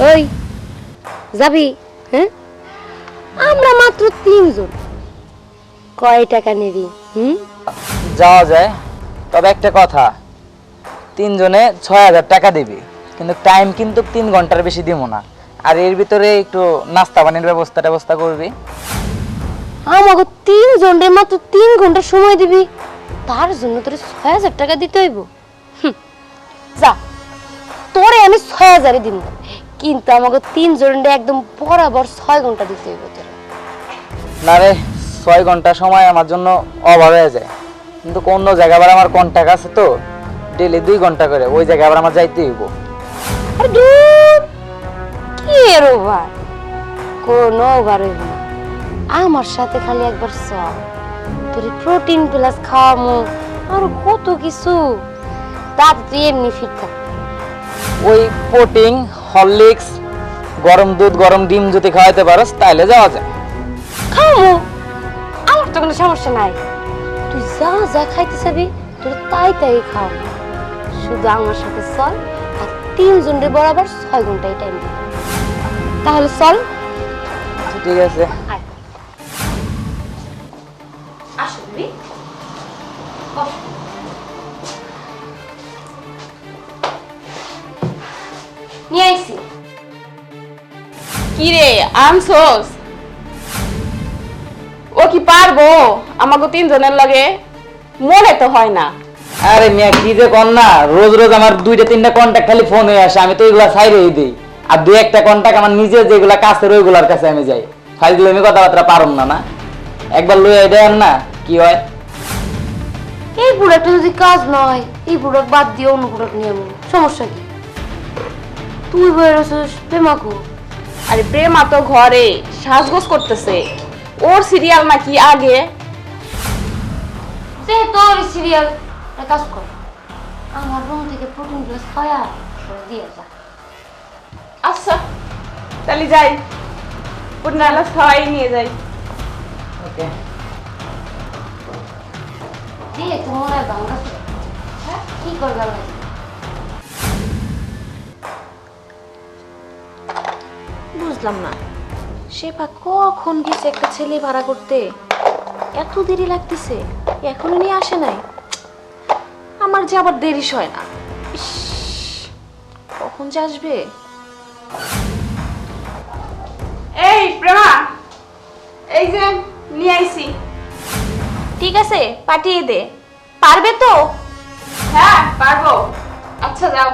ওই যাবি? হ্যাঁ, আমরা মাত্র 3 জন, কয় টাকা নিবি? যাওয়া যায়, তবে একটা কথা, 3 জনে 6000 টাকা দিবি, কিন্তু টাইম কিন্তু 3 ঘন্টার বেশি দিব না। আর এর ভিতরে একটু নাস্তা পানির ব্যবস্থা করবি। আমাকে 3 জনের মাত্র 3 ঘন্টা সময় দিবি, তার জন্য তোর 6000 টাকা দিতে হইব? যা, তোরে আমি 6000 দিব, কিন্তু আমাকে 3 জনের একদম বরাবর 6 ঘন্টা দিতে হইব তোর। না রে, 6 ঘন্টা সময় আমার জন্য অভাব হয়ে যায়, কিন্তু কোন জায়গা আবার আমার কন্টাক্ট আছে তো, ডেলি 2 ঘন্টা করে ওই জায়গায় আবার আমার যাইতে হইব। আরে দূর, কি এর ওভার? কোনো ওভার হইব না, আমার সাথে খালি একবার চল, তোর প্রোটিন প্লাস খাওয়ামু, আর কত কিছু, তাতে তুই এমনি ফিট থাক। ওই প্রোটিন, হরলিক্স, গরম দুধ, গরম ডিম যদি খাওয়াইতে পারোস তাহলে যাওয়া যায়। খাওয়ামু, আমার তো কোনো সমস্যা নাই, তুই যা যা খাইতে চাবি তোর তাই তাই খাও, শুধু আমার সাথে চল, আর 3 জনের বরাবর 6 ঘন্টায় টাইম দে। তাহলে চল। ঠিক আছে। আসো দিদি, নিয়ে আইছি। কি রে আনছোস? ও কি পারবো আমাকে 3 জনের লাগে? মনে তো হয় না। আরে মিয়া কি যে কর না, রোজ রোজ আমার 2-3টা কন্টাক্ট খালি ফোন হয়ে আসে, আমি তো এগুলা ছাইরেই দিই, আর 2-1টা কন্টাক্ট আমার নিজে যেগুলা কাছের ওইগুলার কাছে আমি যাই, ফাইলগুলো আমি কথাবার্তা পারুম না। না একবার লইয়া দেন না কি হয়। এই প্রোডাক্টটা যদি কাজ নয়, এই প্রোডাক্ট বাদ দিয়ে অন্য প্রোডাক্ট নিয়ে আমি, সমস্যা কি? তুই বই রসুস প্রেমাকু। আরে প্রেমা তো ঘরে সাজগোজ করতেছে, ওর সিরিয়াল নাকি আগে। সে তোর সিরিয়াল, কাজ কর, আমার রুম থেকে প্রোটিন প্লাস খায়া দিয়ে যা। আচ্ছা তাহলে যাই, পুরনালা খাওয়াই নিয়ে যাই। ওকে। দিয়ে তোমার বাংলা কি করবে? বুঝলাম না, শেফা কখন গেছে একটা ছেলে ভাড়া করতে, এত দেরি লাগতেছে, এখনো নিয়ে আসে নাই। আমার যে আবার দেরি হয় না, ইস, কখন যে আসবে। এই প্রেমা, এই যে নিয়ে আইছি। ঠিক আছে পাঠিয়ে দে, পারবে তো? হ্যাঁ পারবো। আচ্ছা যাও।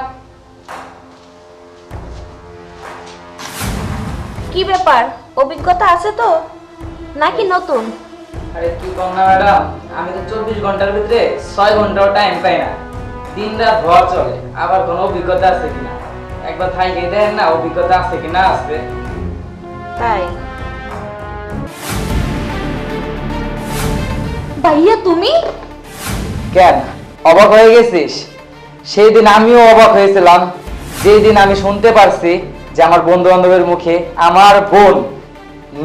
কি ব্যাপার, অভিজ্ঞতা আছে তো নাকি নতুন? আরে কি কম না ম্যাডাম, আমি তো 24 ঘন্টার ভিতরে 6 ঘন্টাও টাইম পাই না, দিন রাত ভর চলে। আবার কোনো অভিজ্ঞতা আছে কিনা একবার থাইকে দেন না, অভিজ্ঞতা আছে কিনা আসবে। তাই? ভাইয়া তুমি? কেন অবাক হয়ে গেছিস? সেই দিন আমিও অবাক হয়েছিলাম, যেই দিন আমি শুনতে পারছি যে আমার বন্ধু বান্ধবের মুখে আমার বোন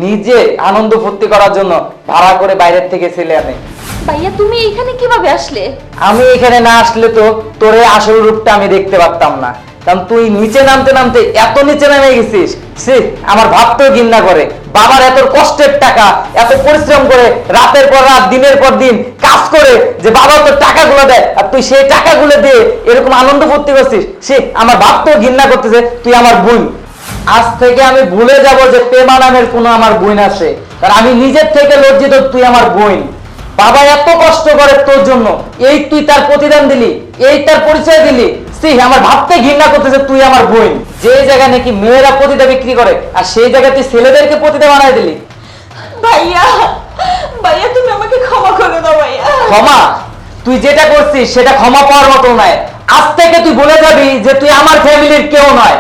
নিজে আনন্দ ফুর্তি করার জন্য ভাড়া করে বাইরের থেকে ছেলে আনে। ভাইয়া তুমি এইখানে কিভাবে আসলে? আমি এখানে না আসলে তো তোর এই আসল রূপটা আমি দেখতে পারতাম না, কারণ তুই নিচে নামতে নামতে এত নিচে নেমে গেছিস, সে আমার ভাবতেও ঘৃণা করে। বাবার এত কষ্টের টাকা, এত পরিশ্রম করে রাতের পর রাত দিনের পর দিন কাজ করে যে বাবা তোর টাকাগুলো দেয়, আর তুই সেই টাকাগুলো দিয়ে এরকম আনন্দ ফুর্তি করছিস, সে আমার ভাবতেও ঘৃণা করতেছে। তুই আমার বোন, আজ থেকে আমি ভুলে যাব যে প্রেমা নামের কোনো আমার বোন আছে, কারণ আমি নিজের থেকে লজ্জিত তুই আমার বোন। বাবা এত কষ্ট করে তোর জন্য, এই তুই তার প্রতিদান দিলি, এই তার পরিচয় দিলি, সে আমার ভাবতে ঘৃণা করতেছে তুই আমার বোন। যে জায়গায় নাকি মেয়েরা প্রতিদা বিক্রি করে, আর সেই জায়গায় তুই ছেলেদেরকে প্রতিদা বানাই দিলি। ভাইয়া, ভাইয়া তুমি আমাকে ক্ষমা করে দাও ভাইয়া। ক্ষমা? তুই যেটা করছিস সেটা ক্ষমা পাওয়ার মতো নয়। আজ থেকে তুই বলে যাবি যে তুই আমার ফ্যামিলির কেউ নয়।